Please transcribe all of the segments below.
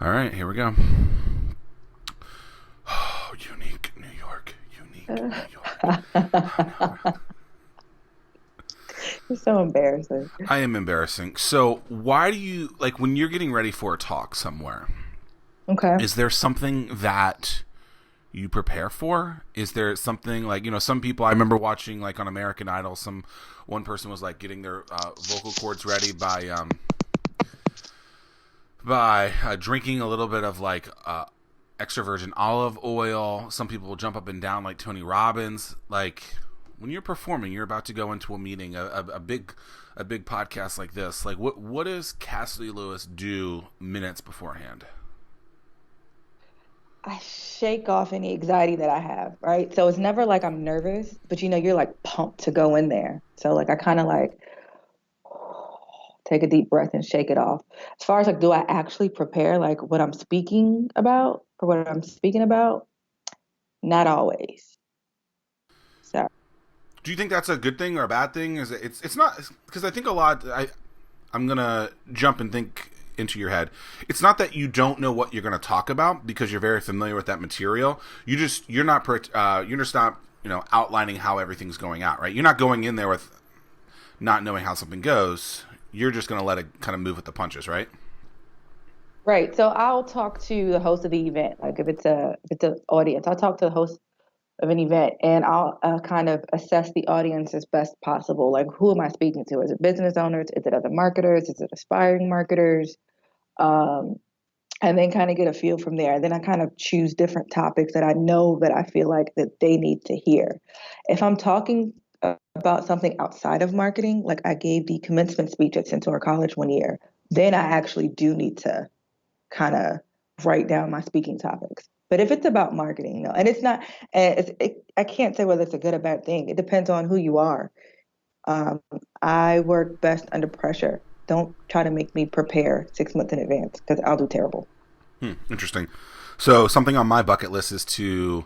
All right, here we go. Oh, unique New York. Unique New York. Oh, no. It's so embarrassing. I am embarrassing. So, why do you, like, when you're getting ready for a talk somewhere, Okay. is there something that you prepare for? Is there something like, some people, I remember watching, like, on American Idol, one person was, like, getting their vocal cords ready by drinking a little bit of, like, extra virgin olive oil. Some people will jump up and down like Tony Robbins. Like, when you're performing, you're about to go into a meeting, a big podcast like this. Like, what does Cassidy Lewis do minutes beforehand? I shake off any anxiety that I have, right? So it's never like I'm nervous, but you're like pumped to go in there. So like I kind of like take a deep breath and shake it off. As far as like, do I actually prepare like what I'm speaking about or what I'm speaking about? Not always. So, Do you think that's a good thing or a bad thing? Is it's not, because I think a lot. I'm gonna jump and think into your head. It's not that you don't know what you're gonna talk about because you're very familiar with that material. You're just not outlining how everything's going out. Right. You're not going in there with not knowing how something goes. You're just gonna let it kind of move with the punches. Right. right. So I'll talk to the host of the event. Like if it's an audience, I'll talk to the host of an event and I'll kind of assess the audience as best possible. Like, who am I speaking to? Is it business owners? Is it other marketers? Is it aspiring marketers? Um, and then kind of get a feel from there. And then I kind of choose different topics that I know that I feel like that they need to hear. If I'm talking about something outside of marketing, like I gave the commencement speech at Centaur College one year, then I actually do need to kind of write down my speaking topics. But if it's about marketing, no, and it's not, I can't say whether it's a good or bad thing. It depends on who you are. Um, I work best under pressure. Don't try to make me prepare 6 months in advance because I'll do terrible. Interesting. So something on my bucket list is to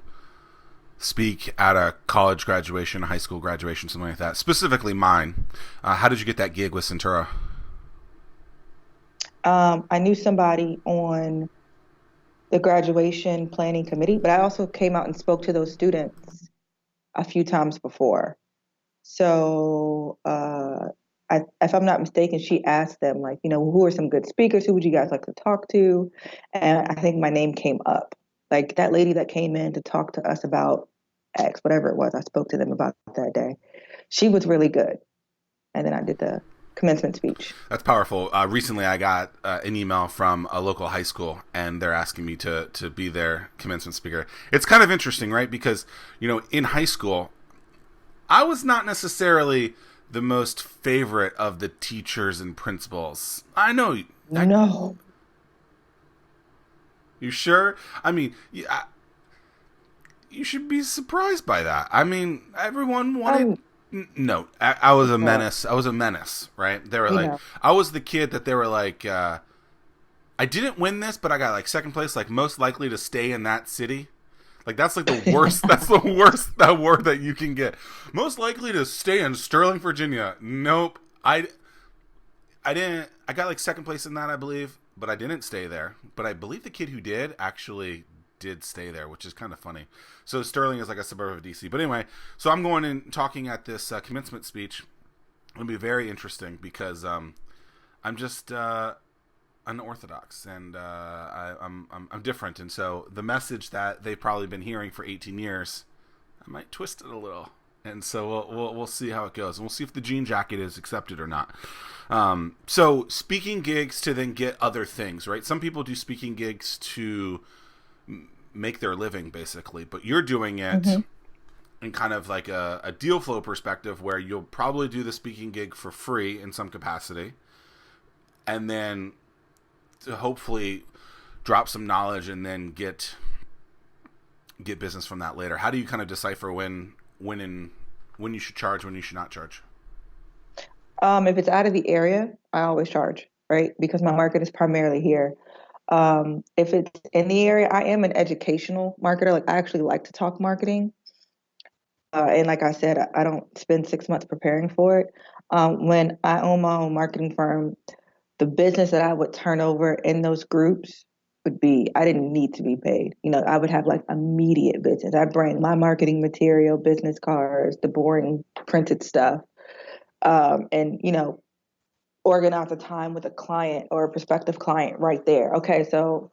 speak at a college graduation, a high school graduation, something like that. Specifically mine. How did you get that gig with Centura? I knew somebody on the graduation planning committee, but I also came out and spoke to those students a few times before. So, if I'm not mistaken, she asked them, like, who are some good speakers? Who would you guys like to talk to? And I think my name came up. Like that lady that came in to talk to us about X, whatever it was, I spoke to them about that day. She was really good. And then I did the commencement speech. That's powerful. Recently, I got an email from a local high school, and they're asking me to be their commencement speaker. It's kind of interesting, right? Because in high school, I was not necessarily the most favorite of the teachers and principals. I know. No, You sure? I mean, you should be surprised by that. I mean, everyone wanted. I'm, No, I was a well, menace. I was a menace, right? They were you like, know, I was the kid that they were like, I didn't win this, but I got like second place, like most likely to stay in that city. Like that's like the worst. That's the worst that word that you can get. Most likely to stay in Sterling, Virginia. Nope. I didn't. I got like second place in that, I believe, but I didn't stay there. But I believe the kid who did actually did stay there, which is kind of funny. So Sterling is like a suburb of DC. But anyway, so I'm going in talking at this commencement speech. It'll be very interesting because I'm just unorthodox and I'm different, and so the message that they've probably been hearing for 18 years, I might twist it a little. And so we'll see how it goes, and we'll see if the jean jacket is accepted or not. So speaking gigs to then get other things, right? Some people do speaking gigs to make their living, basically, but you're doing it hmm in kind of like a deal flow perspective, where you'll probably do the speaking gig for free in some capacity, and then to hopefully drop some knowledge and then get business from that later. How do you kind of decipher when you should charge, when you should not charge? if it's out of the area, I always charge, right? Because my market is primarily here. If it's in the area, I am an educational marketer. Like I actually like to talk marketing. And like I said, I don't spend 6 months preparing for it. When I own my own marketing firm, the business that I would turn over in those groups, would be I didn't need to be paid. I would have like immediate business. I bring my marketing material, business cards, the boring printed stuff, and organize a time with a client or a prospective client right there. Okay, so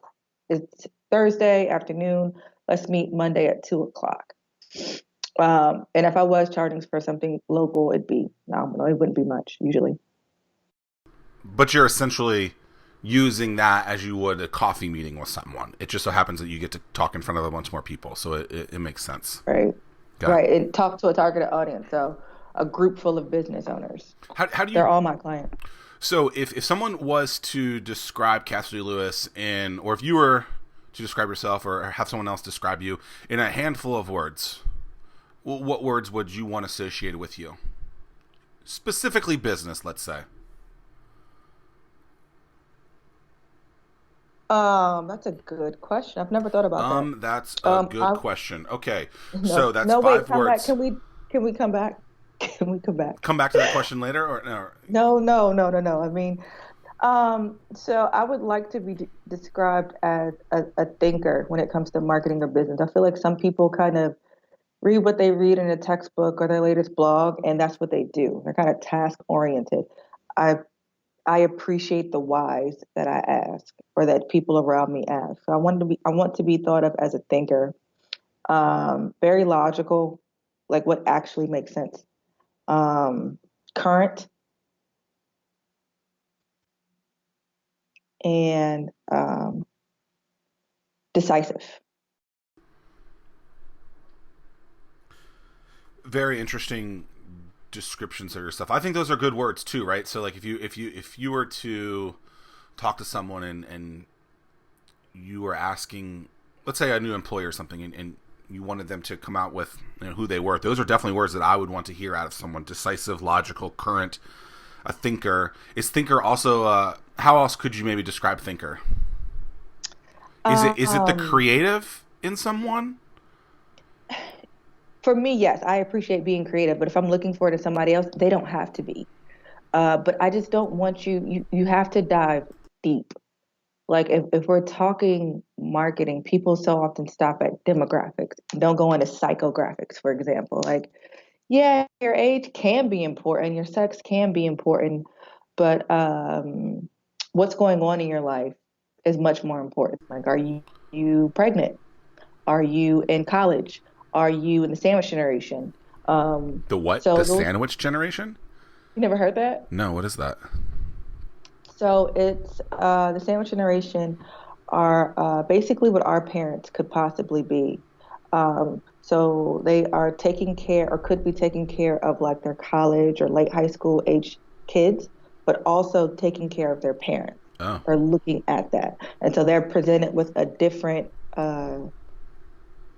it's Thursday afternoon. Let's meet Monday at 2 o'clock. And if I was charging for something local, it'd be nominal. It wouldn't be much usually. But you're essentially using that as you would a coffee meeting with someone. It just so happens that you get to talk in front of a bunch more people, so it makes sense. Right. Got Right. it. And talk to a targeted audience. So a group full of business owners. How do They're you? all my clients. So if someone was to describe Cassidy Lewis or if you were to describe yourself, or have someone else describe you in a handful of words, what words would you want associated with you? Specifically business, let's say. That's a good question. I've never thought about that. That's a good I question. Okay, no, so that's no, wait, five come back. words. Can we come back? Can we come back? Come back to that question later, or no? No, no, no, no, no. I mean, so I would like to be described as a thinker when it comes to marketing or business. I feel like some people kind of read what they read in a textbook or their latest blog, and that's what they do. They're kind of task oriented. I I appreciate the whys that I ask or that people around me ask. So I want to be thought of as a thinker, very logical, like what actually makes sense. Um, Current and decisive. Very interesting descriptions of yourself. I think those are good words too, right? So like if you were to talk to someone and you were asking, let's say a new employer or something, and you wanted them to come out with who they were, those are definitely words that I would want to hear out of someone. Decisive, logical, current, a thinker. Is thinker also how else could you maybe describe thinker? Is it the Um, creative in someone? for me, yes, I appreciate being creative, but if I'm looking for it in somebody else, they don't have to be. But I just don't want you have to dive deep. Like if we're talking marketing, people so often stop at demographics. Don't go into psychographics, for example. Like, yeah, your age can be important, your sex can be important, but what's going on in your life is much more important. Like, are you pregnant? Are you in college? Are you in the sandwich generation? Um, The what? so The those sandwich generation? you never heard that? No, what is that? So it's the sandwich generation are basically what our parents could possibly be. So they are taking care or could be taking care of like their college or late high school age kids, but also taking care of their parents Oh, or looking at that. And so they're presented with a different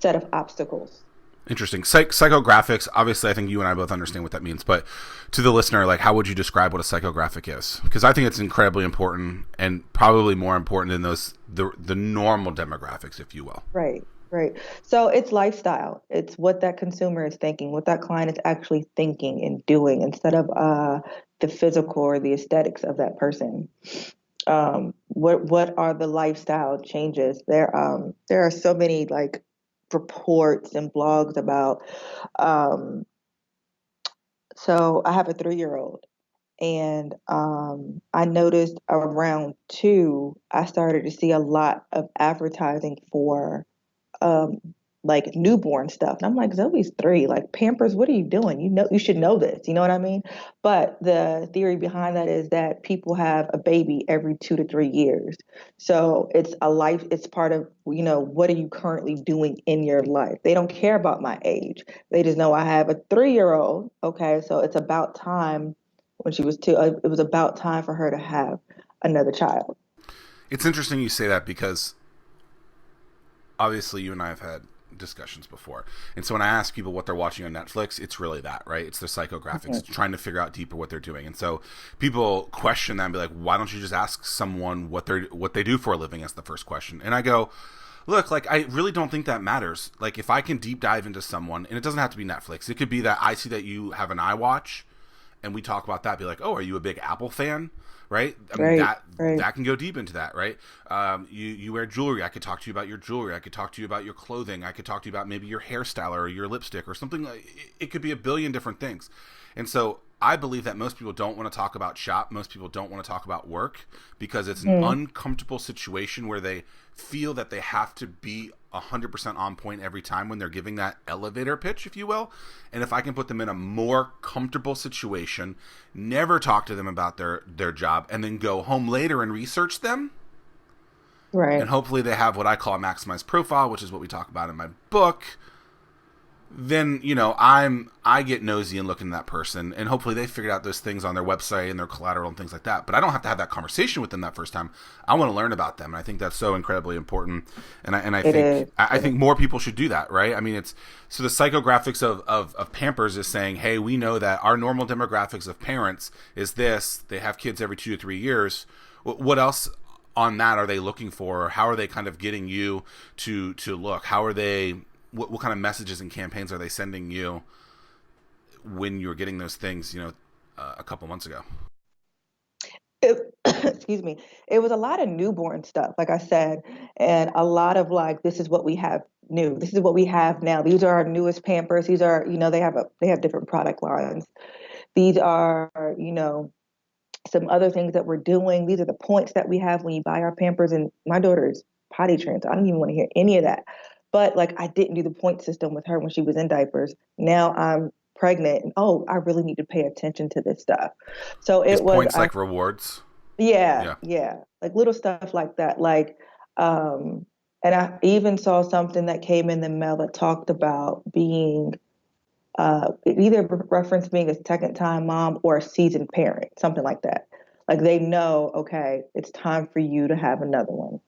set of obstacles. interesting. Psychographics. Obviously, I think you and I both understand what that means. But to the listener, like, how would you describe what a psychographic is? Because I think it's incredibly important, and probably more important than the normal demographics, if you will. Right, right. So it's lifestyle. It's what that consumer is thinking, what that client is actually thinking and doing instead of the physical or the aesthetics of that person. What are the lifestyle changes? There are so many like reports and blogs about um, so I have a 3-year old and I noticed around 2 I started to see a lot of advertising for um, like newborn stuff. And I'm like, Zoe's 3, like Pampers, what are you doing? You should know this. You know what I mean? But the theory behind that is that people have a baby every 2 to 3 years. So it's part of, what are you currently doing in your life? They don't care about my age. They just know I have a 3-year old. Okay. So it's about time when she was 2, it was about time for her to have another child. It's interesting you say that because obviously you and I have had discussions before. And so when I ask people what they're watching on Netflix, it's really that, right? It's their psychographics. It's Mhm. trying to figure out deeper what they're doing. And so people question that and be like, why don't you just ask someone what they do for a living as the first question? And I go, look, like I really don't think that matters. Like if I can deep dive into someone, and it doesn't have to be Netflix. It could be that I see that you have an iWatch and we talk about that, be like, oh, are you a big Apple fan? Right? I mean, Right. that Right. that can go deep into that, right? You wear jewelry. I could talk to you about your jewelry. I could talk to you about your clothing. I could talk to you about maybe your hairstyle or your lipstick or something. It could be a billion different things. And so I believe that most people don't want to talk about shop. Most people don't want to talk about work because it's an Mhm. uncomfortable situation where they feel that they have to be 100% on point every time when they're giving that elevator pitch, if you will. And if I can put them in a more comfortable situation, never talk to them about their job, and then go home later and research them, and Right. hopefully they have what I call a maximized profile, which is what we talk about in my book, then I get nosy and look into that person, and hopefully they figured out those things on their website and their collateral and things like that. But I don't have to have that conversation with them that first time. I want to learn about them, and I think that's so incredibly important. And I It think is. I think more people should do that, right? I mean, it's so the psychographics of Pampers is saying, hey, we know that our normal demographics of parents is this. They have kids every 2 to 3 years. What else on that are they looking for? How are they kind of getting you to look? How are they? What kind of messages and campaigns are they sending you when you were getting those things, a couple months ago? Excuse me. It was a lot of newborn stuff, like I said, and a lot of like, this is what we have new. This is what we have now. These are our newest Pampers. These are, they have different product lines. These are, some other things that we're doing. These are the points that we have when you buy our Pampers. And my daughter is potty trained, so I don't even want to hear any of that. But like, I didn't do the point system with her when she was in diapers. Now I'm pregnant, and oh, I really need to pay attention to this stuff. So Is it was, points like rewards? yeah, Yeah. yeah, like little stuff like that. Um, and I even saw something that came in the mail that talked about being it either reference being a second time mom or a seasoned parent, something like that. Like they know, okay, it's time for you to have another one.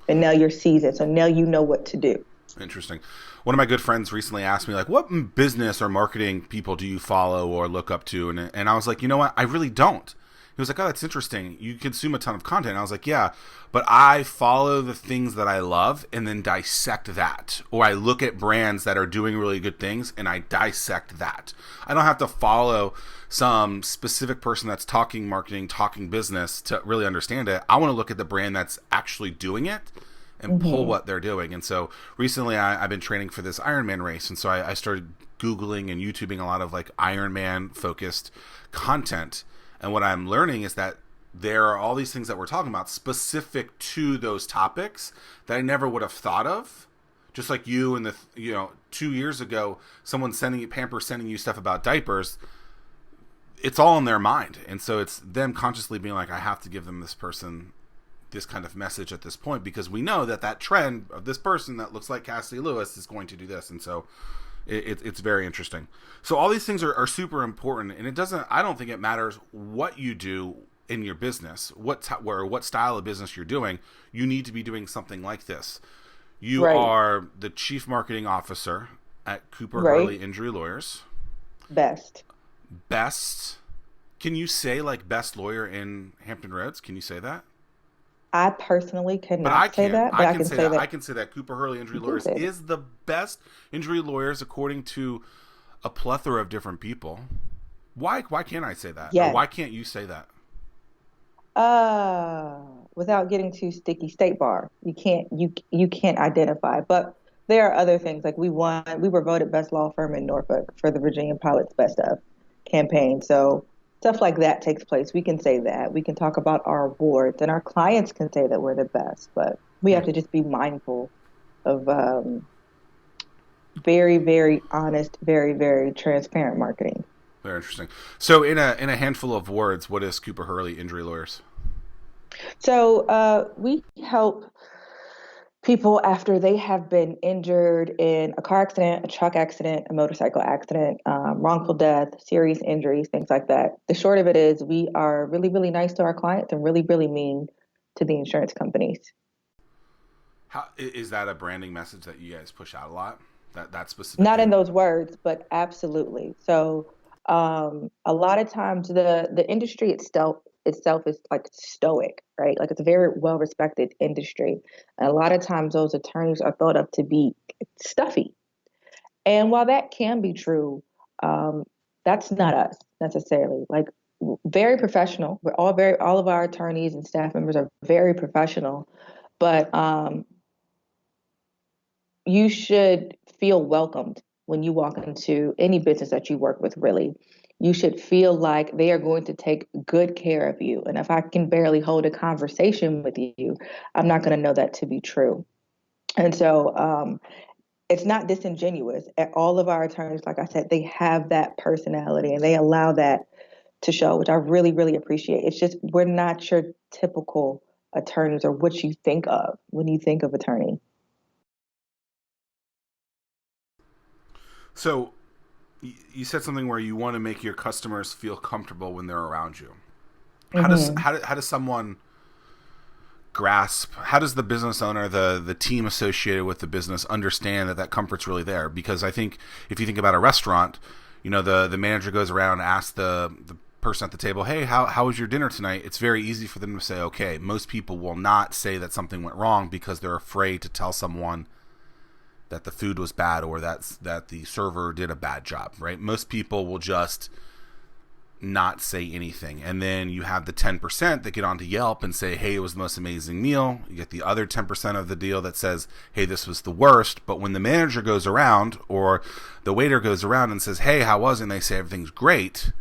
And now you're seasoned, so now you know what to do. Interesting. One of my good friends recently asked me, like, what business or marketing people do you follow or look up to? And I was like, you know what? I really don't. He was like, oh, that's interesting. You consume a ton of content. And I was like, yeah, but I follow the things that I love and then dissect that. Or I look at brands that are doing really good things and I dissect that. I don't have to follow some specific person that's talking marketing, talking business to really understand it. I want to look at the brand that's actually doing it and pull Hmm. what they're doing. And so recently I've been training for this Ironman race. And so I started Googling and YouTubing a lot of like Ironman focused content. And what I'm learning is that there are all these things that we're talking about specific to those topics that I never would have thought of. Just like you and 2 years ago, someone Pampers sending you stuff about diapers, it's all in their mind. And so it's them consciously being like, I have to give them this person this kind of message at this point because we know that trend of this person that looks like Cassidy Lewis is going to do this. And so it's very interesting. So all these things are super important, and I don't think it matters what you do in your business, what style of business you're doing. You need to be doing something like this. You Right, are the chief marketing officer at Cooper right. Hurley Injury Lawyers. Best. Best, can you say like best lawyer in Hampton Roads? Can you say that? I personally But I cannot say can't. that, but I I can can say say that. that I can say that Cooper Hurley Injury you can Lawyers say that. is the best injury lawyers according to a plethora of different people. Why can't I say that? Or Yes. why can't you say that? Uh, Without getting too sticky, State Bar. You can't identify. But there are other things like we were voted best law firm in Norfolk for the Virginia Pilots Best of campaign. So stuff like that takes place. We can say that. We can talk about our awards, and our clients can say that we're the best. But we Hmm. have to just be mindful of very, very honest, very, very transparent marketing. Very interesting. So in a handful of words, what is Cooper Hurley Injury Lawyers? So we help people after they have been injured in a car accident, a truck accident, a motorcycle accident, wrongful death, serious injuries, things like that. The short of it is we are really, really nice to our clients and really, really mean to the insurance companies. How is that a branding message that you guys push out a lot? That specific Not in thing? those words, but absolutely. So a lot of times the industry itself is like stoic, right? Like it's a very well respected industry. And a lot of times those attorneys are thought of to be stuffy. And while that can be true, um, That's not us necessarily. Like very professional. All of our attorneys and staff members are very professional, but you should feel welcomed when you walk into any business that you work with, really. You should feel like they are going to take good care of you. And if I can barely hold a conversation with you, I'm not going to know that to be true. And so it's not disingenuous. All of our attorneys, like I said, they have that personality and they allow that to show, which I really, really appreciate. It's just we're not your typical attorneys or what you think of when you think of attorney. So you said something where you want to make your customers feel comfortable when they're around you. Hmm. How does someone grasp, how does the business owner, the team associated with the business understand that that comfort's really there? Because I think if you think about a restaurant, you know, the manager goes around and asks the person at the table, hey, how was your dinner tonight? It's very easy for them to say okay. Most people will not say that something went wrong because they're afraid to tell someone that the food was bad or that the server did a bad job, right? Most people will just not say anything. And then you have the 10% that get onto Yelp and say, hey, it was the most amazing meal. You get the other 10% of the deal that says, hey, this was the worst. But when the manager goes around or the waiter goes around and says, hey, how was it? And they say everything's great,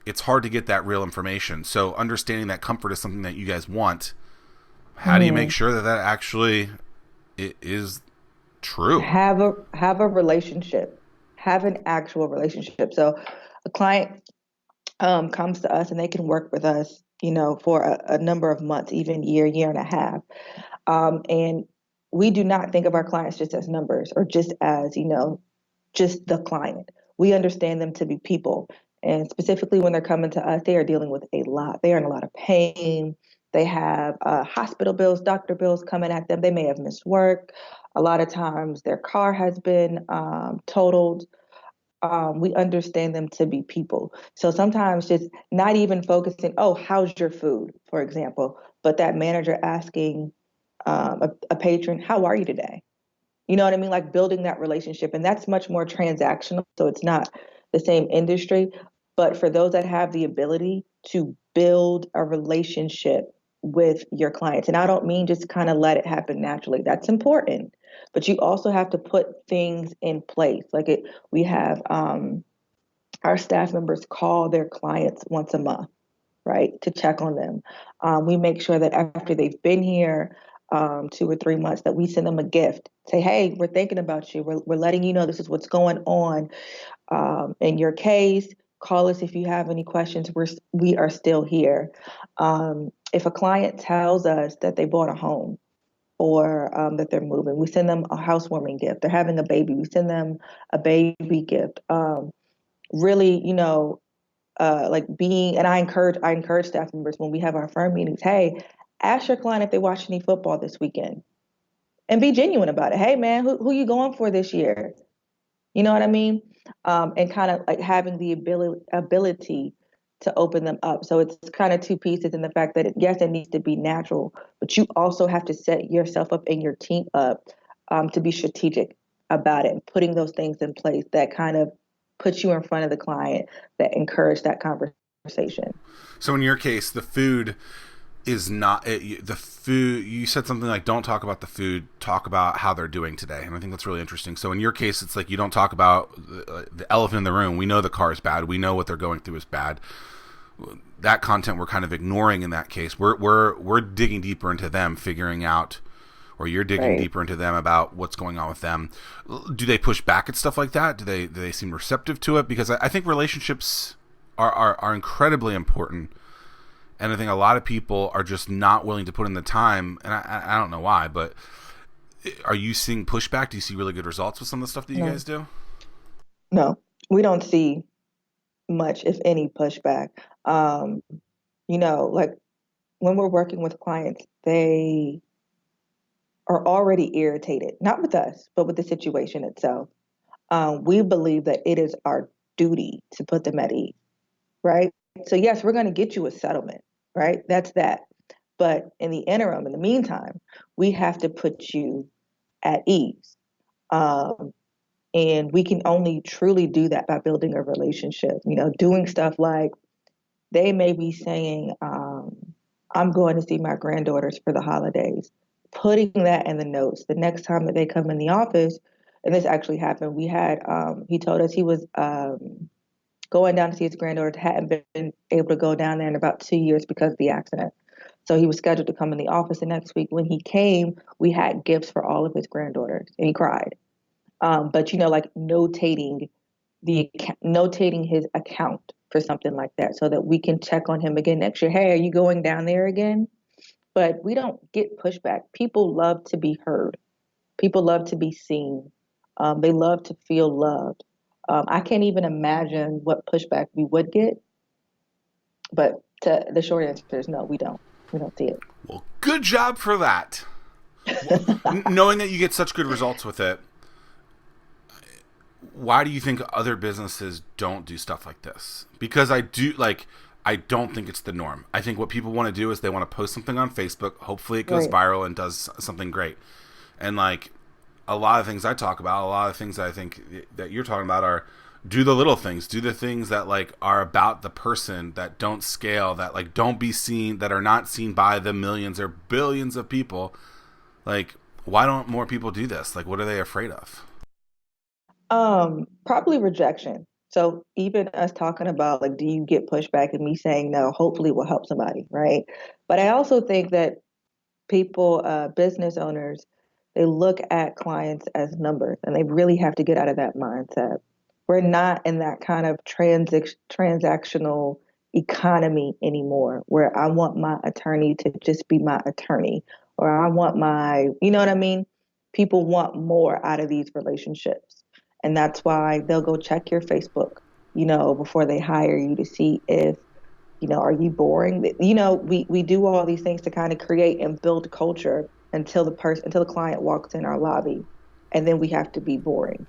it's hard to get that real information. So understanding that comfort is something that you guys want. How do you make Hmm. sure that that actually is true? Have a relationship, have an actual relationship. So a client comes to us and they can work with us, for a number of months, even year and a half. And we do not think of our clients just as numbers or just as, just the client. We understand them to be people. And specifically when they're coming to us, they are dealing with a lot. They are in a lot of pain. They have hospital bills, doctor bills coming at them. They may have missed work. A lot of times their car has been totaled. We understand them to be people. So sometimes just not even focusing, oh, how's your food, for example, but that manager asking a patron, how are you today? You know what I mean? Like building that relationship. And that's much more transactional. So it's not the same industry. But for those that have the ability to build a relationship with your clients, and I don't mean just kind of let it happen naturally, that's important. But you also have to put things in place. We have our staff members call their clients once a month, right, to check on them. We make sure that after they've been here 2 or 3 months, that we send them a gift. Say, hey, we're thinking about you. We're letting you know this is what's going on in your case. Call us if you have any questions. We are still here. If a client tells us that they bought a home or that they're moving, we send them a housewarming gift. They're having a baby, we send them a baby gift. Really, like being, and I encourage staff members when we have our firm meetings, hey, ask your client if they watch any football this weekend and be genuine about it. Hey man, who you going for this year? You know what I mean? And kind of like having the ability to open them up. So it's kind of two pieces in the fact that yes, it needs to be natural, but you also have to set yourself up and your team up to be strategic about it and putting those things in place that kind of puts you in front of the client, that encourage that conversation. So in your case, the food is not the food. You said something like, don't talk about the food, talk about how they're doing today. And I think that's really interesting. So in your case, it's like you don't talk about the elephant in the room. We know the car is bad, we know what they're going through is bad. That content we're kind of ignoring in that case. We're digging deeper into them, figuring out, or you're digging Right. deeper into them about what's going on with them. Do they push back at stuff like that? Do they seem receptive to it? Because I think relationships are incredibly important. And I think a lot of people are just not willing to put in the time, and I don't know why, but are you seeing pushback? Do you see really good results with some of the stuff that you No, guys do? no, we don't see much, if any, pushback. Um, like when we're working with clients, they are already irritated, not with us, but with the situation itself. We believe that it is our duty to put them at ease, right? So, yes, we're going to get you a settlement, right? That's that. But in the interim, in the meantime, we have to put you at ease. Um, And we can only truly do that by building a relationship, doing stuff like they may be saying, I'm going to see my granddaughters for the holidays, putting that in the notes. The next time that they come in the office, and this actually happened, he told us he was going down to see his granddaughter, hadn't been able to go down there in about 2 years because of the accident. So he was scheduled to come in the office the next week. When he came, we had gifts for all of his granddaughters, and he cried. But like notating his account for something like that, so that we can check on him again next year. Hey, are you going down there again? But we don't get pushback. People love to be heard. People love to be seen. They love to feel loved. I can't even imagine what pushback we would get. But the short answer is no, we don't. We don't see it. Well, good job for that. Well, knowing that you get such good results with it, why do you think other businesses don't do stuff like this? Because I don't think it's the norm. I think what people want to do is they want to post something on Facebook. Hopefully it goes viral and does something great. And like a lot of things I talk about, a lot of things I think that you're talking about are do the little things, do the things that like are about the person, that don't scale, that like don't be seen, that are not seen by the millions or billions of people. Like, why don't more people do this? Like, what are they afraid of? Probably rejection. So even us talking about like, do you get pushback, and me saying no, hopefully will help somebody, right? But I also think that people, business owners, they look at clients as numbers, and they really have to get out of that mindset. We're not in that kind of transactional economy anymore, where I want my attorney to just be my attorney, or I want you know what I mean? People want more out of these relationships. And that's why they'll go check your Facebook, before they hire you, to see if, are you boring? We do all these things to kind of create and build culture until the client walks in our lobby, and then we have to be boring.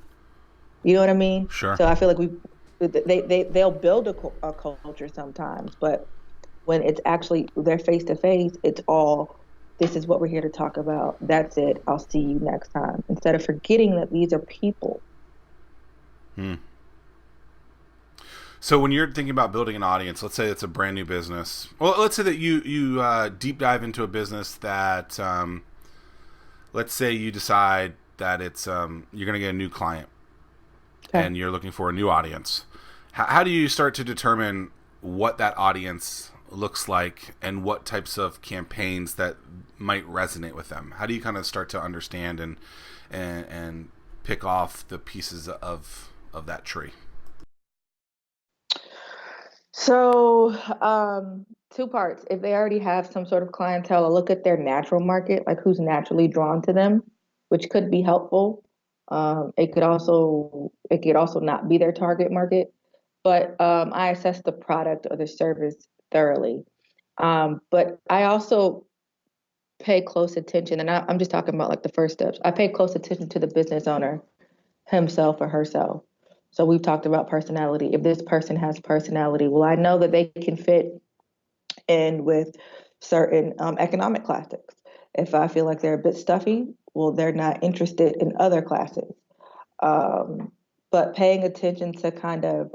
You know what I mean? Sure. So I feel like they'll build a culture sometimes, but when it's actually they're face to face, it's all, this is what we're here to talk about. That's it. I'll see you next time. Instead of forgetting that these are people. Hmm. So when you're thinking about building an audience, let's say it's a brand new business. Well, let's say that you deep dive into a business that, let's say you decide that it's you're going to get a new client, Okay. and you're looking for a new audience. How do you start to determine what that audience looks like and what types of campaigns that might resonate with them? How do you kind of start to understand and pick off the pieces of that tree? So, two parts. If they already have some sort of clientele, I look at their natural market, like who's naturally drawn to them, which could be helpful. It could also not be their target market, but I assess the product or the service thoroughly. But I also pay close attention, and I'm just talking about like the first steps. I pay close attention to the business owner himself or herself. So we've talked about personality. If this person has personality, well, I know that they can fit in with certain economic classics. If I feel like they're a bit stuffy, well, they're not interested in other classes. Um, but paying attention to kind of,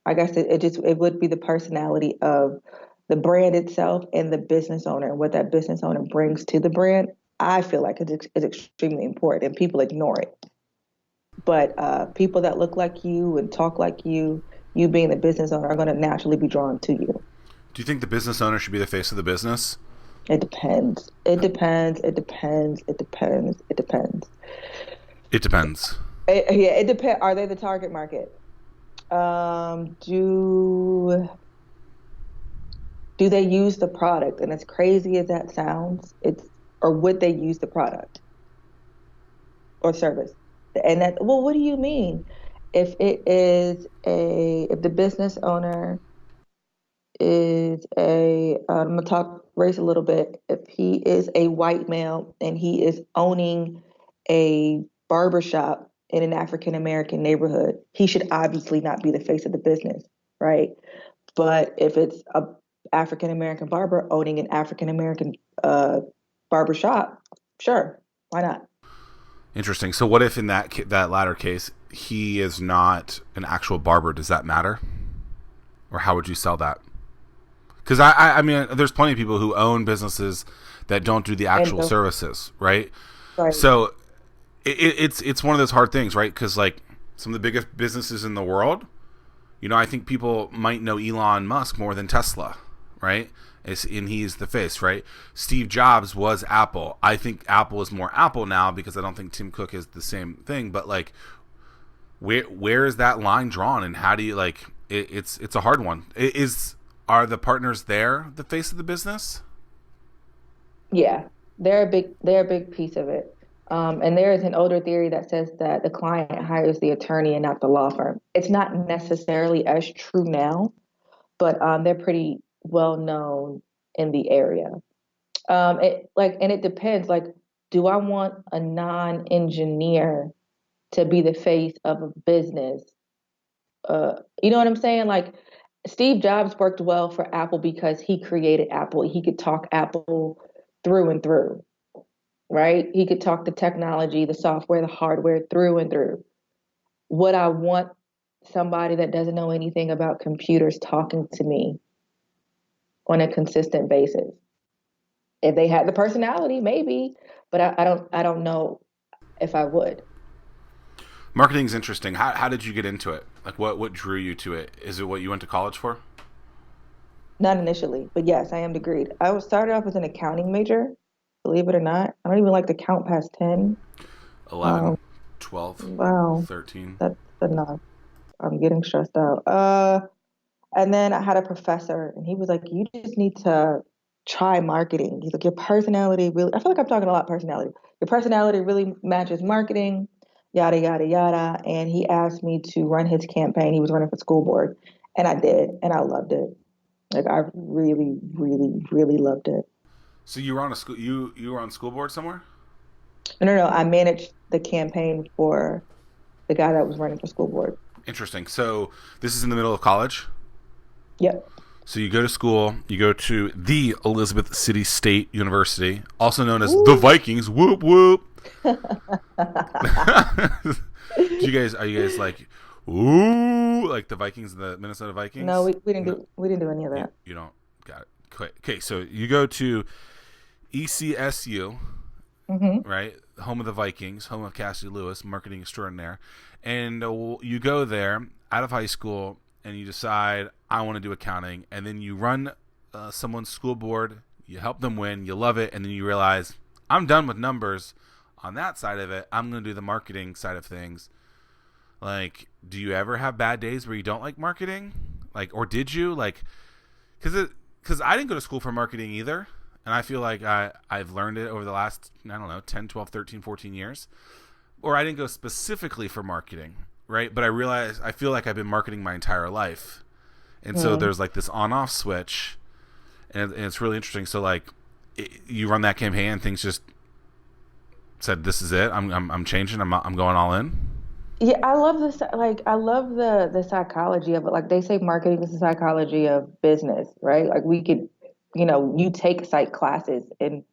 I guess it would be the personality of the brand itself and the business owner, and what that business owner brings to the brand. I feel like it's extremely important, and people ignore it. But people that look like you and talk like you being the business owner, are going to naturally be drawn to you. Do you think the business owner should be the face of the business? It depends. It depends. It depends. It depends. It depends. It depends. Yeah, it depends. Are they the target market? Do they use the product? And as crazy as that sounds, or would they use the product or service? And that, well, what do you mean? If the business owner is I'm gonna talk race a little bit. If he is a white male and he is owning a barbershop in an African American neighborhood, he should obviously not be the face of the business, right? But if it's a African American barber owning an African American barber shop, sure, why not? Interesting. So what if in that latter case he is not an actual barber? Does that matter, or how would you sell that? Because I mean, there's plenty of people who own businesses that don't do the And actual so, services, right? right, So it's one of those hard things, right? Because like some of the biggest businesses in the world, I think people might know Elon Musk more than Tesla, right? And he's the face, right? Steve Jobs was Apple. I think Apple is more Apple now because I don't think Tim Cook is the same thing. But like, where is that line drawn, and how do you like? It's a hard one. Are the partners there the face of the business? yeah, they're a big piece of it. And there is an older theory that says that the client hires the attorney and not the law firm. It's not necessarily as true now, but they're pretty well known in the area. And it depends. Like, do I want a non-engineer to be the face of a business? You know what I'm saying? Like, Steve Jobs worked well for Apple because he created Apple. He could talk Apple through and through, right? He could talk the technology, the software, the hardware through and through. Would I want somebody that doesn't know anything about computers talking to me on a consistent basis? If they had the personality, maybe, but I don't know if I would. Marketing's interesting. How did you get into it? Like what drew you to it? Is it what you went to college for? Not initially, but yes, I am degreed. I was started off as an accounting major, believe it or not. I don't even like to count past 10. 11, Um, 12, wow, 13. that's enough. I'm getting stressed out. And then I had a professor, and he was like, "You just need to try marketing." He's like, "Your personality really." I feel like I'm talking a lot personality. Your personality really matches marketing, yada yada yada. And he asked me to run his campaign. He was running for school board, and I did, and I loved it. Like I really, really, really loved it. So you were on a school. You were on school board somewhere. No, no, no. I managed the campaign for the guy that was running for school board. Interesting. So this is in the middle of college. Yep. So you go to school. You go to the Elizabeth City State University, also known as the Woo. Vikings. Whoop whoop. Are you guys like, ooh, like the Vikings, the Minnesota No, Vikings? we didn't No, do any of you, that. you don't got it. Okay, so you go to ECSU, Hmm. right? Home of the Vikings, home of Cassidy Lewis, marketing extraordinaire, and you go there out of high school, and you decide I want to do accounting, and then you run someone's school board, you help them win, you love it, and then you realize I'm done with numbers on that side of it. I'm going to do the marketing side of things. Like, do you ever have bad days where you don't like marketing? Like, or did you? Like, because I didn't go to school for marketing either. And I feel like I've learned it over the last, I don't know, 10, 12, 13, 14 years. Or I didn't go specifically for marketing, right? But I feel like I've been marketing my entire life. And so Mm. there's like this on-off switch. And it's really interesting. So, like, you run that campaign and things just said, this is it. I'm changing. I'm going all in. Yeah, I love this. Like, I love the psychology of it. Like they say, marketing is the psychology of business, right? Like we could, you take psych classes in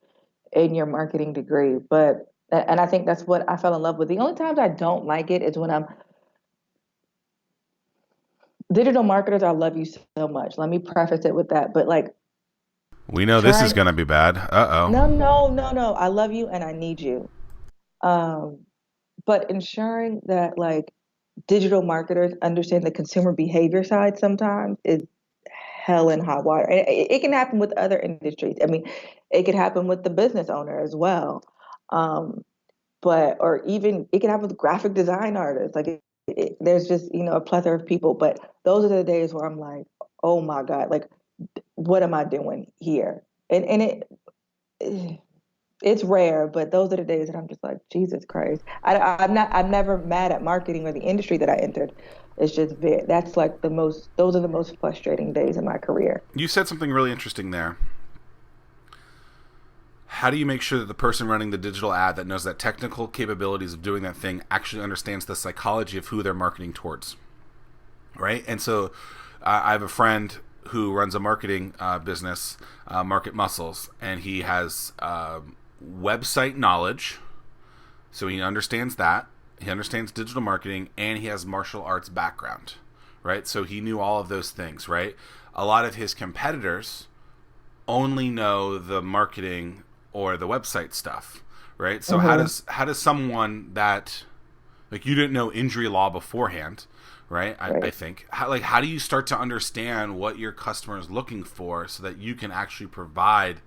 your marketing degree, but and I think that's what I fell in love with. The only times I don't like it is when I'm digital marketers. I love you so much. Let me preface it with that. But like We know this is trying, going to be bad. Uh-oh. no, no, no, no. I love you and I need you. Um, but ensuring that like digital marketers understand the consumer behavior side sometimes is hell and hot water. And it can happen with other industries. I mean, it could happen with the business owner as well. Um, but or even it can happen with graphic design artists. Like there's just a plethora of people. But those are the days where I'm like, oh my god, like what am I doing here? And it's rare, but those are the days that I'm just like, Jesus Christ. I'm never mad at marketing or the industry that I entered. It's just that's like those are the most frustrating days in my career. You said something really interesting there. How do you make sure that the person running the digital ad that knows that technical capabilities of doing that thing actually understands the psychology of who they're marketing towards? Right? And so I have a friend who runs a marketing business, Market Muscles, and he has website knowledge, So he understands that. He understands digital marketing, and he has martial arts background, right? So he knew all of those things, right? A lot of his competitors only know the marketing or the website stuff, right? So how does someone that, like, you didn't know injury law beforehand, right? I Right. think how do you start to understand what your customer is looking for so that you can actually provide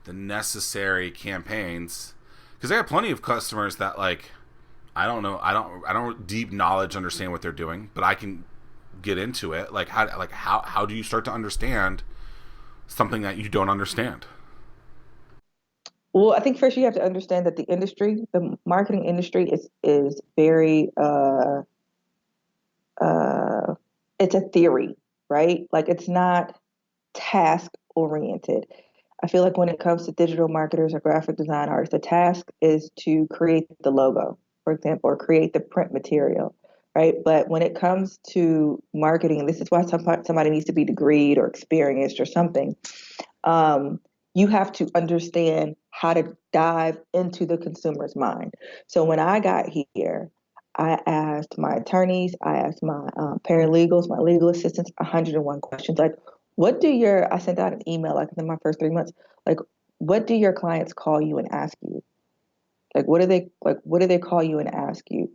the necessary campaigns? Because I have plenty of customers that, like, I don't know, I don't deep knowledge understand what they're doing, but I can get into it. How do you start to understand something that you don't understand? Well, I think first you have to understand that the marketing industry is very uh it's a theory, right? Like it's not task oriented. I feel like when it comes to digital marketers or graphic design artists, the task is to create the logo, for example, or create the print material, right? But when it comes to marketing, this is why somebody needs to be degreed or experienced or something. Um, you have to understand how to dive into the consumer's mind. So when I got here, I asked my attorneys, I asked my paralegals, my legal assistants, 101 questions. Like, I sent out an email like in my first 3 months, like, what do your clients call you and ask you? What do they call you and ask you?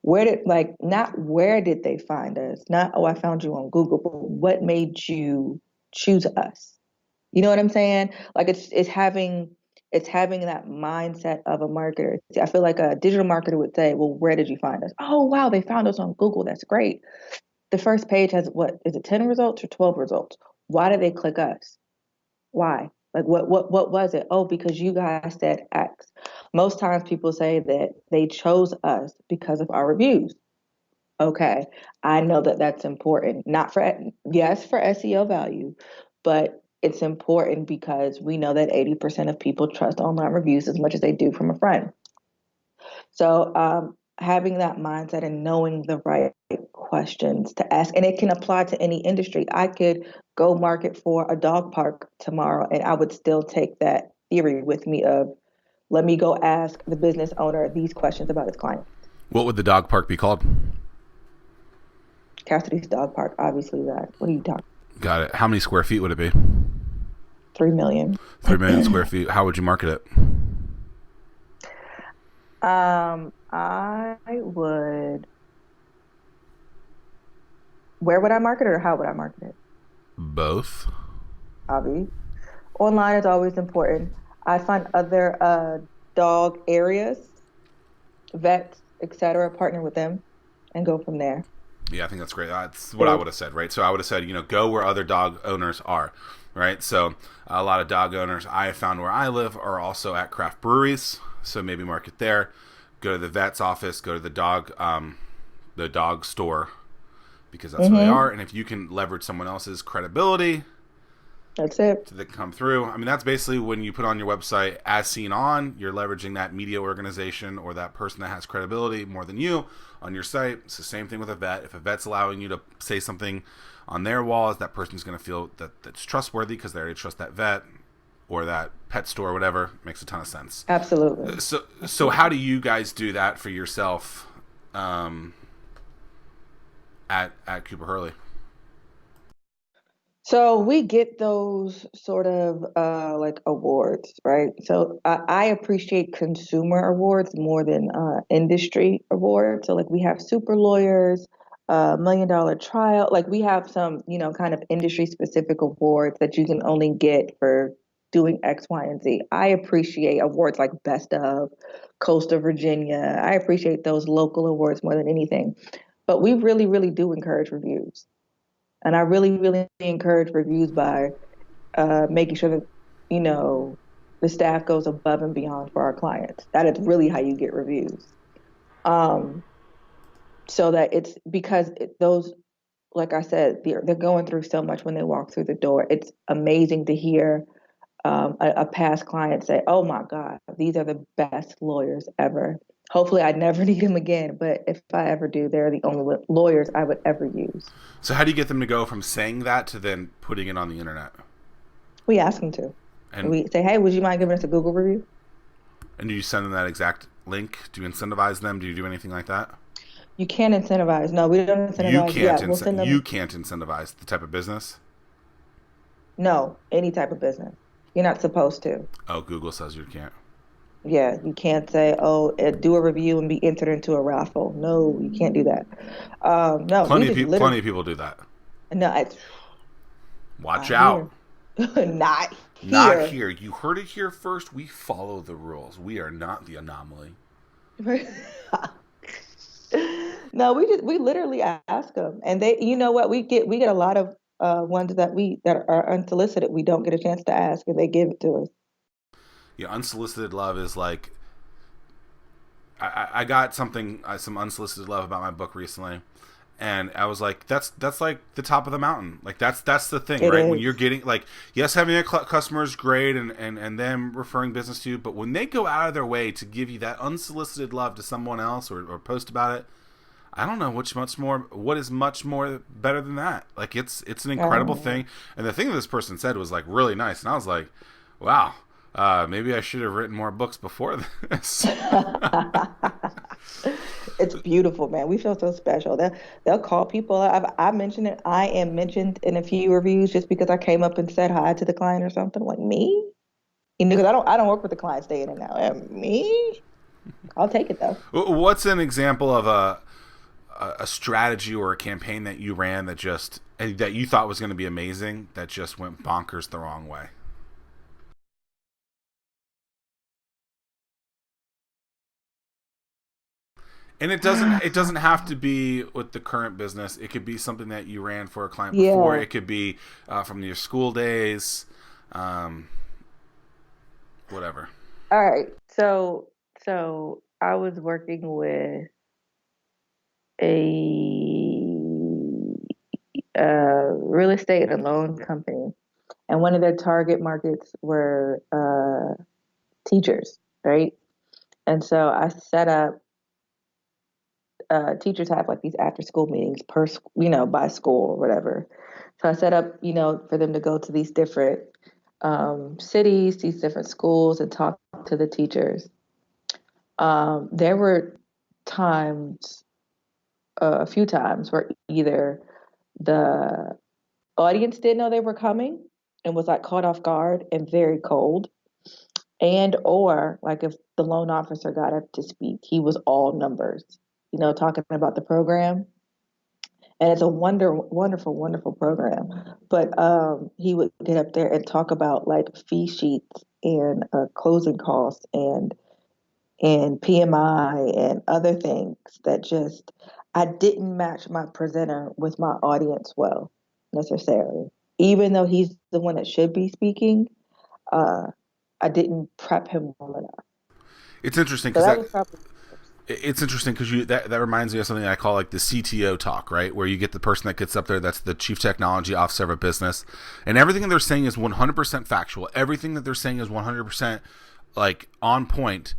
Not where did they find us? Not, oh, I found you on Google, but what made you choose us? You know what I'm saying? Like it's having that mindset of a marketer. I feel like a digital marketer would say, "Well, where did you find us?" "Oh, wow, they found us on Google. That's great." The first page has what is it, 10 results or 12 results? Why did they click us? Why? Like what was it? Oh, because you guys said X. Most times people say that they chose us because of our reviews. Okay, I know that that's important. Not for, yes, for SEO value, but it's important because we know that 80% of people trust online reviews as much as they do from a friend. So having that mindset and knowing the right questions to ask, and it can apply to any industry. I could go market for a dog park tomorrow, and I would still take that theory with me of let me go ask the business owner these questions about his client. What would the dog park be called? Cassidy's dog park, obviously that. What are you talking? Got it. How many square feet would it be? 3 million. 3 million square feet. How would you market it? I would. Where would I market it, or how would I market it? Both. Hobby. Online is always important. I find other dog areas, vets, etc., partner with them, and go from there. Yeah, I think that's great. That's what I Build. would have said, right? So I would have said, go where other dog owners are, right? So a lot of dog owners I have found where I live are also at craft breweries. So maybe market there. Go to the vet's office. Go to the dog store, because that's where they Mm-hmm. are. And if you can leverage someone else's credibility That's it. to come through, I mean, that's basically when you put on your website as seen on, you're leveraging that media organization or that person that has credibility more than you on your site. It's the same thing with a vet. If a vet's allowing you to say something on their walls, that person's going to feel that that's trustworthy because they already trust that vet or that pet store or whatever. Makes a ton of sense. Absolutely. So how do you guys do that for yourself at Cooper Hurley? So we get those sort of like awards, right? So I appreciate consumer awards more than industry awards. So like we have super lawyers, $1 million trial. Like we have some, kind of industry specific awards that you can only get for doing X, Y, and Z. I appreciate awards like Best of, Coastal Virginia. I appreciate those local awards more than anything. But we really, really do encourage reviews. And I really, really encourage reviews by making sure that, you know, the staff goes above and beyond for our clients. That is really how you get reviews. Um, so that it's because those, like I said, they're going through so much when they walk through the door. It's amazing to hear a past client say, "Oh my God, these are the best lawyers ever." Hopefully, I never need them again, but if I ever do, they're the only lawyers I would ever use. So how do you get them to go from saying that to then putting it on the internet? We ask them to. And We say, "Hey, would you mind giving us a Google review?" and do you send them that exact link? Do you incentivize them? Do you do anything like that? You can't incentivize. No, we don't incentivize. Yeah, we'll send You them. can't incentivize the type of business. No, any type of business. You're not supposed to. Oh, Google says you can't. Yeah, you can't say, "Oh, do a review and be entered into a raffle." No, you can't do that. No, we just Plenty literally of people do that. no, it's Watch not out. here, not Not here. here. You heard it here first. We follow the rules. We are not the anomaly. No, we literally ask them, and they, you know what, we get a lot of ones that are unsolicited. We don't get a chance to ask, and they give it to us. Yeah, unsolicited love is like I got something some unsolicited love about my book recently, and I was like, that's like the top of the mountain. Like that's the thing, It right? When is. you're getting like, yes, having a customer is great, and them referring business to you, but when they go out of their way to give you that unsolicited love to someone else or post about it, I don't know what is much more better than that. Like it's an incredible Um, thing, and the thing that this person said was like really nice, and I was like, wow. Maybe I should have written more books before this. it's beautiful, man. We feel so special. They'll call people. I mentioned it. I am mentioned in a few reviews just because I came up and said hi to the client or something. Like me, you know, because I don't work with the clients day in and out. Me, I'll take it though. What's an example of a strategy or a campaign that you ran that you thought was going to be amazing that just went bonkers the wrong way? And it doesn't have to be with the current business. It could be something that you ran for a client before. Yeah. It could be from your school days, um, whatever. All right. So I was working with a real estate and loan company, and one of their target markets were teachers, right? And so I set up. Teachers have like these after school meetings by school or whatever. So I set up, for them to go to these different cities, these different schools, and talk to the teachers. There were times, a few times, where either the audience didn't know they were coming and was like caught off guard and very cold, and or like if the loan officer got up to speak, he was all numbers, talking about the program. And it's a wonderful, wonderful program. But he would get up there and talk about like fee sheets and closing costs and PMI and other things that just I didn't match my presenter with my audience well necessarily. Even though he's the one that should be speaking, uh, I didn't prep him well enough. It's interesting So because that was probably it's interesting because that reminds me of something I call like the CTO talk, right? Where you get the person that gets up there, that's the chief technology officer of a business, and everything that they're saying is 100% factual. Everything that they're saying is 100% like on point.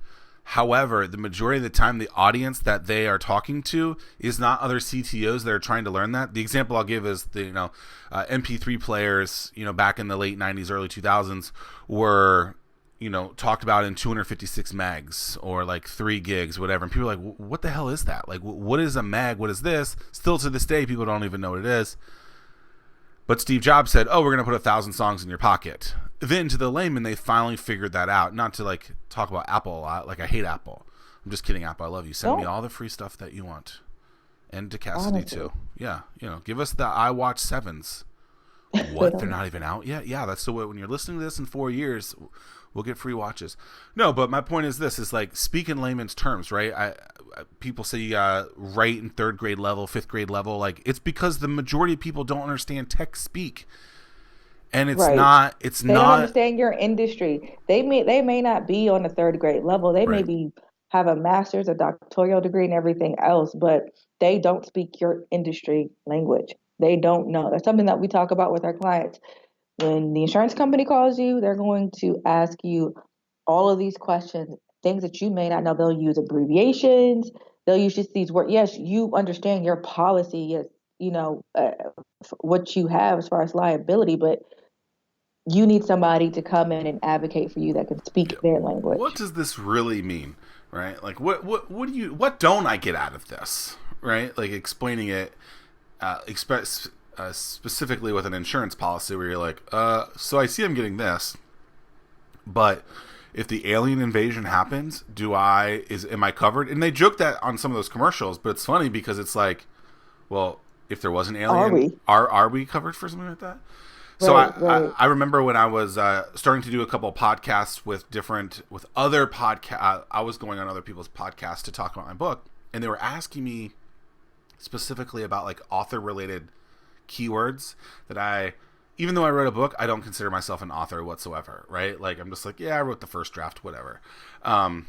However, the majority of the time, the audience that they are talking to is not other CTOs that are trying to learn that. The example I'll give is the MP3 players, back in the late '90s, early 2000s, were talked about in 256 megs or like 3 gigs, whatever. And people are like, what the hell is that? Like, what is a meg? What is this? Still to this day, people don't even know what it is. But Steve Jobs said, oh, we're going to put 1,000 songs in your pocket. Then to the layman, they finally figured that out. Not to like talk about Apple a lot. Like, I hate Apple. I'm just kidding, Apple. I love you. Send me don't all the free stuff that you want. And to Cassidy, honestly. too. Yeah. Give us the iWatch 7s. What? They're not even out yet? Yeah, that's the way. When you're listening to this in 4 years, we'll get free watches. No, but my point is this: is like speak in layman's terms, right? People say you got write in third grade level, fifth grade level. Like it's because the majority of people don't understand tech speak, and it's Right. not. It's They don't not understand your industry. They may not be on the third grade level. They may right. be have a master's, a doctoral degree, and everything else, but they don't speak your industry language. They don't know. That's something that we talk about with our clients. When the insurance company calls you, they're going to ask you all of these questions, things that you may not know. They'll use abbreviations. They'll use just these words. Yes, you understand your policy. Yes, what you have as far as liability, but you need somebody to come in and advocate for you that can speak their What language. does this really mean? right? Like what don't I get out of this, right? Like explaining it, specifically with an insurance policy where you're like, so I see I'm getting this, but if the alien invasion happens, am I covered? And they joke that on some of those commercials, but it's funny because it's like, well, if there was an Are alien, we? are we covered for something like that? So Right, right. I remember when I was starting to do a couple of podcasts with other podcast. I was going on other people's podcasts to talk about my book, and they were asking me specifically about like author related keywords that even though I wrote a book, I don't consider myself an author whatsoever, right? Like I'm just like, yeah, I wrote the first draft, whatever. I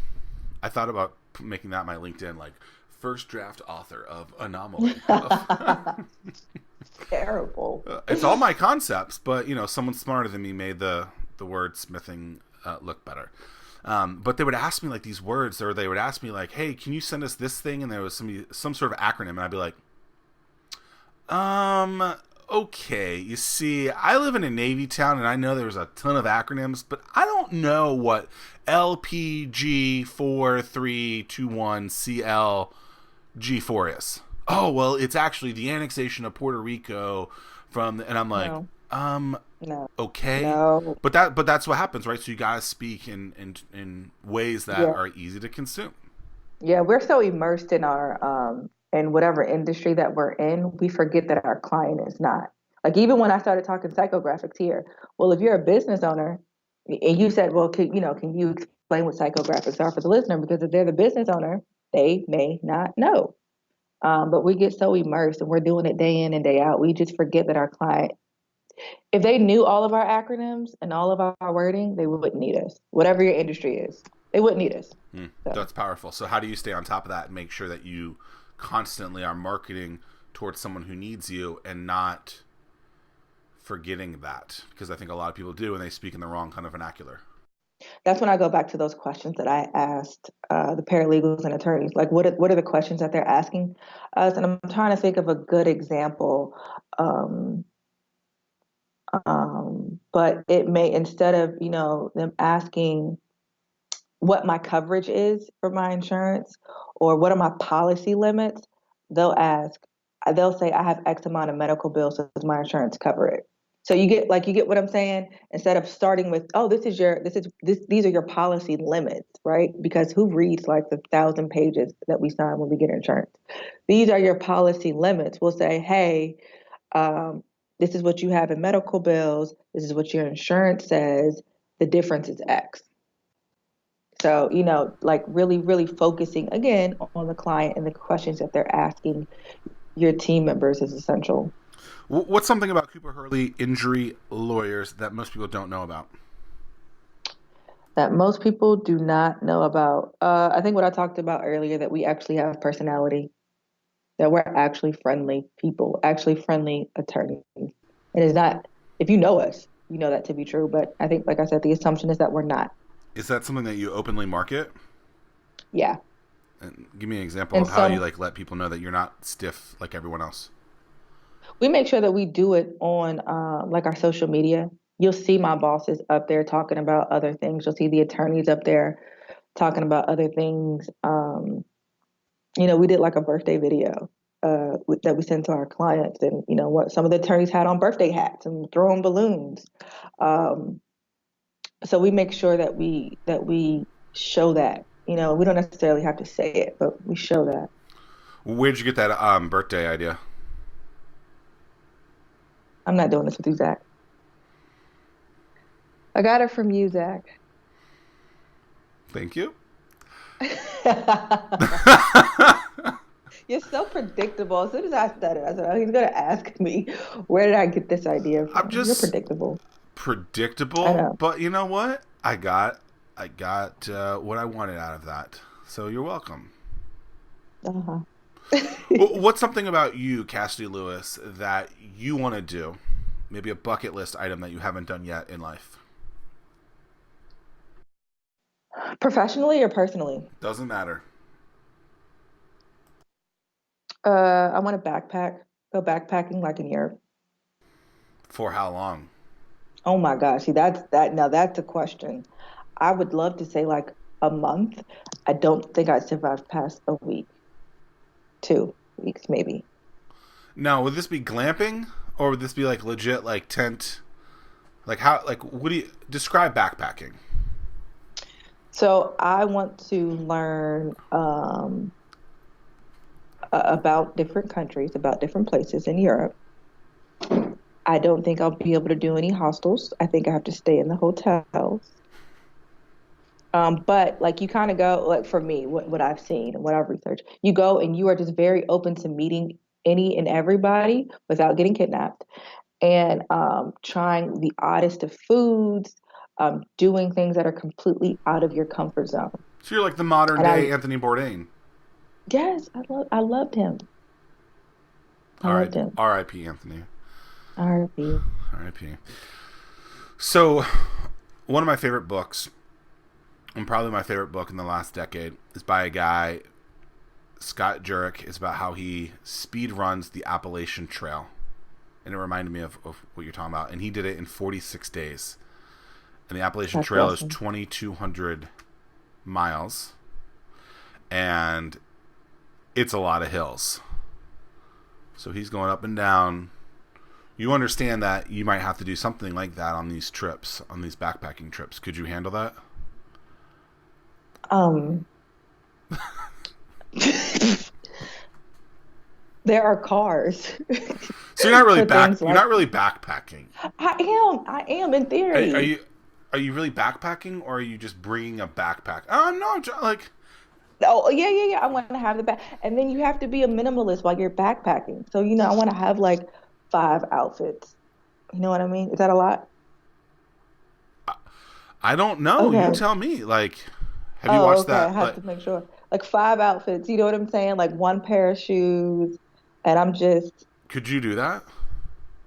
thought about making that my LinkedIn, like first draft author of Anomaly. Terrible. It's all my concepts, but someone smarter than me made the wordsmithing look better. But they would ask me like these words, or they would ask me like, "Hey, can you send us this thing?" And there was some sort of acronym, and I'd be like, okay. You see, I live in a Navy town, and I know there's a ton of acronyms, but I don't know what LPG4321CLG4 is. Oh, well, it's actually the annexation of Puerto Rico and I'm like, No, no, okay. no. But that's what happens, right? So you gotta speak in ways that Yeah, are easy to consume. yeah. We're so immersed in our in whatever industry that we're in, we forget that our client is not. Like even when I started talking psychographics here, well, if you're a business owner and you said, well, can you explain what psychographics are for the listener? Because if they're the business owner, they may not know. But we get so immersed and we're doing it day in and day out. We just forget that our client, if they knew all of our acronyms and all of our wording, they wouldn't need us. Whatever your industry is, they wouldn't need us. So That's powerful. So how do you stay on top of that and make sure that you constantly are marketing towards someone who needs you and not forgetting that? Because I think a lot of people do, and they speak in the wrong kind of vernacular. that's when I go back to those questions that I asked the paralegals and attorneys. Like, what are the questions that they're asking us? And I'm trying to think of a good example. Um, but it may, instead of them asking what my coverage is for my insurance or what are my policy limits, they'll ask, they'll say, I have X amount of medical bills, so does my insurance cover it? So you get what I'm saying? Instead of starting with, oh, these are your policy limits, right? Because who reads like the 1,000 pages that we sign when we get insurance? These are your policy limits. We'll say, hey, um, this is what you have in medical bills. This is what your insurance says. The difference is X. So, like really, really focusing again on the client and the questions that they're asking your team members is essential. What's something about Cooper Hurley Injury Lawyers that most people don't know about? That most people do not know about. I think what I talked about earlier, that we actually have personality, that we're actually friendly people, actually friendly attorneys. It is not, if you know us, you know that to be true. But I think, like I said, the assumption is that we're not. Is that something that you openly market? Yeah. And give me an example And of how you so like let people know that you're not stiff like everyone else. we make sure that we do it on like our social media. You'll see my bosses up there talking about other things. You'll see the attorneys up there talking about other things. We did like a birthday video that we sent to our clients, and what some of the attorneys had on birthday hats and throwing balloons. Um, so we make sure that we show that. We don't necessarily have to say it, but we show that. Where'd you get that birthday idea? I'm not doing this with you, Zach. I got it from you, Zach. Thank you. You're so predictable. As soon as I said it, I said, "Oh, he's gonna ask me, where did I get this idea I'm from?" You're just predictable. I predictable, know. but you know what? I got what I wanted out of that. So you're welcome. Uh-huh. What's something about you, Cassidy Lewis, that you want to do? Maybe a bucket list item that you haven't done yet in life. Professionally or personally? Doesn't matter. I want to go backpacking like in Europe. For how long? Oh my gosh, see that's that now that's a question. I would love to say like a month. I don't think I'd survive past a week, 2 weeks maybe. Now, would this be glamping or would this be like legit like tent? Like how? Like what do you describe backpacking? So I want to learn about different countries, about different places in Europe. I don't think I'll be able to do any hostels. I think I have to stay in the hotels. But like you kind of go, like for me, what I've seen and what I've researched, you go and you are just very open to meeting any and everybody without getting kidnapped and trying the oddest of foods, doing things that are completely out of your comfort zone. So you're like the modern And day Anthony Bourdain. yes, I loved him. I All right, loved him. R.I.P. Anthony. R.I.P. R.I.P. So, one of my favorite books, and probably my favorite book in the last decade, is by a guy, Scott Jurek. It's about how he speed runs the Appalachian Trail. And it reminded me of what you're talking about. And he did it in 46 days. And the Appalachian That's Trail awesome. is 2,200 miles. And it's a lot of hills. So he's going up and down. You understand that you might have to do something like that on these trips, on these backpacking trips. Could you handle that? Um, there are cars. So you're not really For things you're like not really backpacking. I am in theory. Are you really backpacking, or are you just bringing a backpack? Oh no, like Oh, yeah. I want to have the back. And then you have to be a minimalist while you're backpacking. So, I want to have like 5 outfits. You know what I mean? Is that a lot? I don't know. You Okay. tell me. Like, have you Oh, watched okay. I that? have Like, to make sure. Like 5 outfits. You know what I'm saying? Like one pair of shoes. And I'm just, could you do that?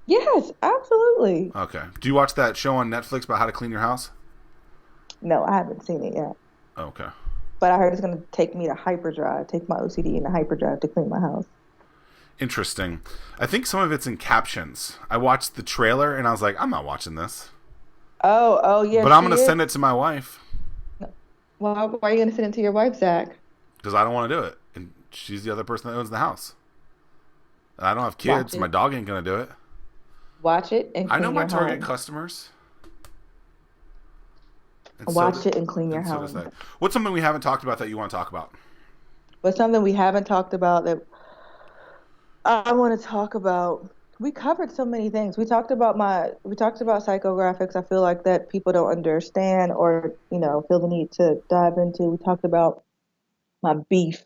yes, absolutely. Okay. Do you watch that show on Netflix about how to clean your house? No, I haven't seen it yet. Okay. But I heard it's going to take me to hyperdrive, take my OCD into hyperdrive to clean my house. Interesting. I think some of it's in captions. I watched the trailer and I was like, I'm not watching this. Oh, yeah, But I'm she going to is. send it to my wife Well, why are you going to send it to your wife, Zach? because I don't want to do it. And she's the other person that owns the house. And I don't have Watch kids. My it. dog ain't going to do it. Watch it and I know clean my your target home. customers. And Watch it and clean your and so does home. that. What's something we haven't talked about that you want to talk about? But something we haven't talked about that I want to talk about. We covered so many things. We talked about psychographics. I feel like that people don't understand or, feel the need to dive into. We talked about my beef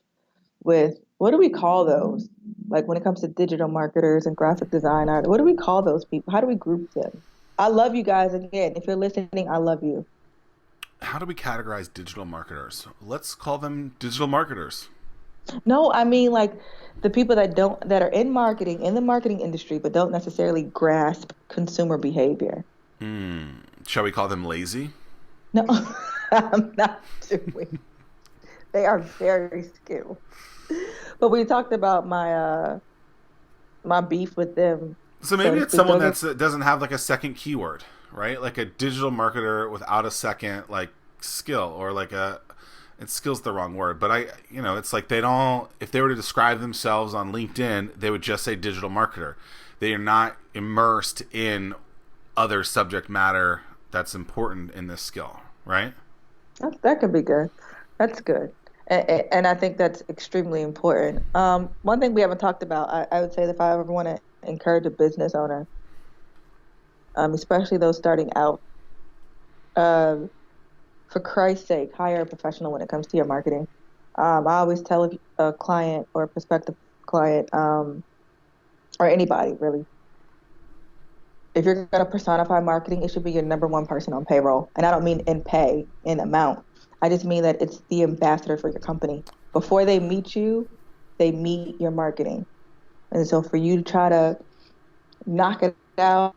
with, what do we call those? Like when it comes to digital marketers and graphic design art, what do we call those people? How do we group them? I love you guys again. If you're listening, I love you. How do we categorize digital marketers? Let's call them digital marketers. No, I mean like the people that are in marketing, in the marketing industry, but don't necessarily grasp consumer behavior. Shall we call them lazy? No, I'm not doing. They are very skilled. But we talked about my beef with them, So so maybe to it's speak. someone Those are that doesn't have like a second keyword, right? Like a digital marketer without a second like skill, or like a and skill's the wrong word, but it's like they don't. If they were to describe themselves on LinkedIn, they would just say digital marketer. They are not immersed in other subject matter that's important in this skill, right? that could be good. That's good. And I think that's extremely important. One thing we haven't talked about, I would say that if I ever want to encourage a business owner, especially those starting out, uh, for Christ's sake, hire a professional when it comes to your marketing. I always tell a client or a prospective client, or anybody really, if you're going to personify marketing, it should be your number one person on payroll. And I don't mean in pay, in amount. I just mean that it's the ambassador for your company. Before they meet you, they meet your marketing. And so for you to try to knock it out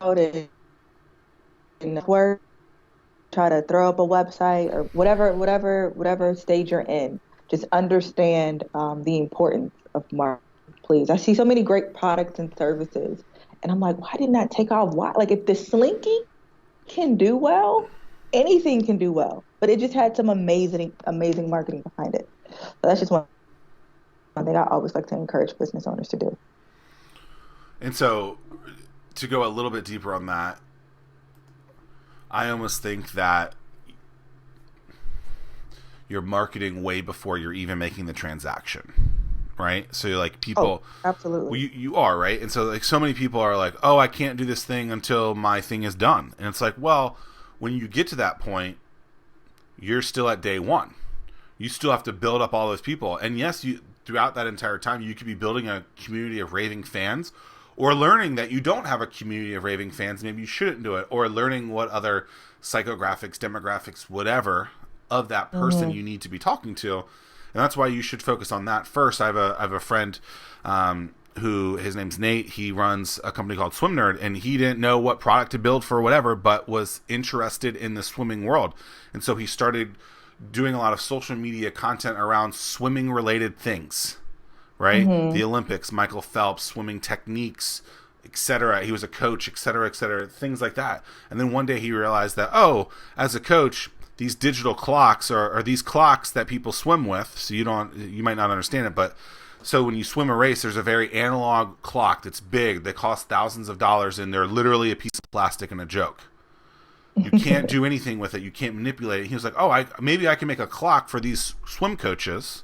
and work, try to throw up a website or whatever stage you're in, just understand the importance of marketing, please. I see so many great products and services, and I'm like, why didn't that take off? Why? Like, if the Slinky can do well, anything can do well. but it just had some amazing marketing behind it. So that's just one thing I always like to encourage business owners to do. And so, to go a little bit deeper on that, I almost think that you're marketing way before you're even making the transaction, right? So, like, people, absolutely, you are, right? And so, like, so many people are like, oh, I can't do this thing until my thing is done. And it's like, well, when you get to that point, you're still at day one. You still have to build up all those people. And yes, throughout that entire time, you could be building a community of raving fans, or learning that you don't have a community of raving fans, maybe you shouldn't do it, or learning what other psychographics, demographics, whatever of that person you need to be talking to. And that's why you should focus on that first. I have a friend who, his name's Nate. He runs a company called Swim Nerd, and he didn't know what product to build for whatever, but was interested in the swimming world. And so he started doing a lot of social media content around swimming related things. Right? The Olympics, Michael Phelps, swimming techniques, etc. He was a coach, etc., things like that. And then one day he realized that, oh, as a coach, these digital clocks are these clocks that people swim with. So you might not understand it, but so when you swim a race, there's a very analog clock that's big, that costs thousands of dollars, and they're literally a piece of plastic and a joke. You can't do anything with it. You can't manipulate it. He was like, oh, maybe I can make a clock for these swim coaches.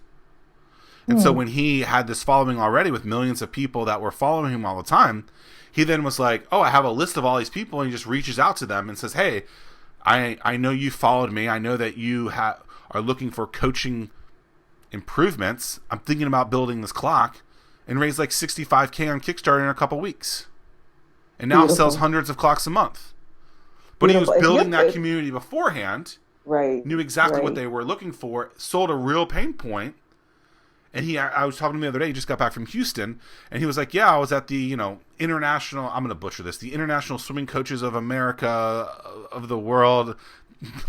And so when he had this following already with millions of people that were following him all the time, he then was like, oh, I have a list of all these people. And he just reaches out to them and says, hey, I know you followed me. I know that you are looking for coaching improvements. I'm thinking about building this clock, and raised like $65K on Kickstarter in a couple weeks. And now sells hundreds of clocks a month. But he was building that community beforehand. Right. Knew exactly what they were looking for. Sold a real pain point. And I was talking to him the other day. He just got back from Houston, and he was like, "Yeah, I was at the international. I'm going to butcher this. The International Swimming Coaches of America of the World.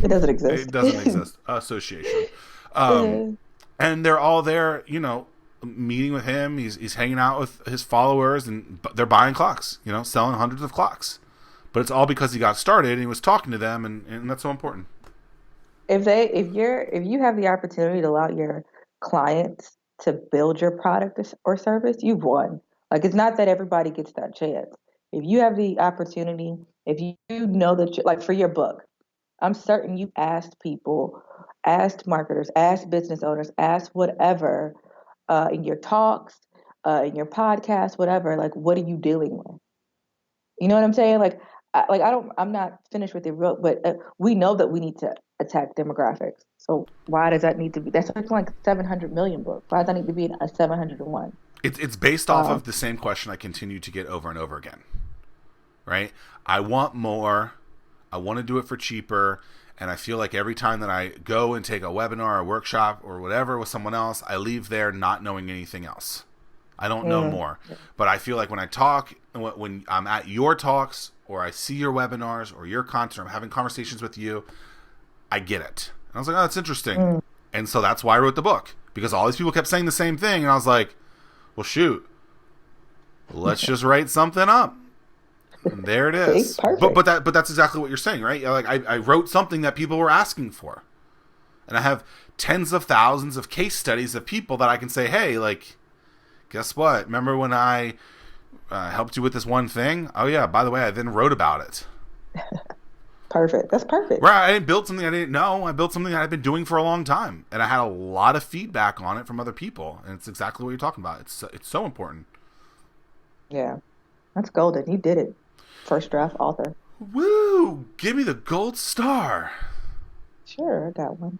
It doesn't exist. It doesn't exist. Association. And they're all there, meeting with him. He's hanging out with his followers, and they're buying clocks. Selling hundreds of clocks. But it's all because he got started and he was talking to them, and that's so important. If you have the opportunity to allow your clients to build your product or service, you've won. Like, it's not that everybody gets that chance. If you have the opportunity, if you know that, like for your book, I'm certain you asked people, asked marketers, asked business owners, asked whatever, in your talks, in your podcast, whatever, like, what are you dealing with? You know what I'm saying? I'm not finished with it, but we know that we need to attack demographics. So why does that need to be? That's like 700 million books. Why does that need to be a 701? It's based off of the same question I continue to get over and over again. Right? I want more. I want to do it for cheaper. And I feel like every time that I go and take a webinar or workshop or whatever with someone else, I leave there not knowing anything else. I don't know more. But I feel like when I talk, when I'm at your talks, or I see your webinars or your content, or I'm having conversations with you, I get it. And I was like, oh, that's interesting. And so that's why I wrote the book, because all these people kept saying the same thing. And I was like, well, shoot, let's just write something up. And there it is. But that's exactly what you're saying, right? Like I wrote something that people were asking for. And I have tens of thousands of case studies of people that I can say, hey, like, guess what? Remember when I helped you with this one thing? Oh, yeah, by the way, I then wrote about it. Perfect. That's perfect. Right. I didn't build something I didn't know. I built something that I've been doing for a long time. And I had a lot of feedback on it from other people. And it's exactly what you're talking about. It's so important. Yeah. That's golden. You did it. First draft author. Woo! Give me the gold star. Sure, I got one.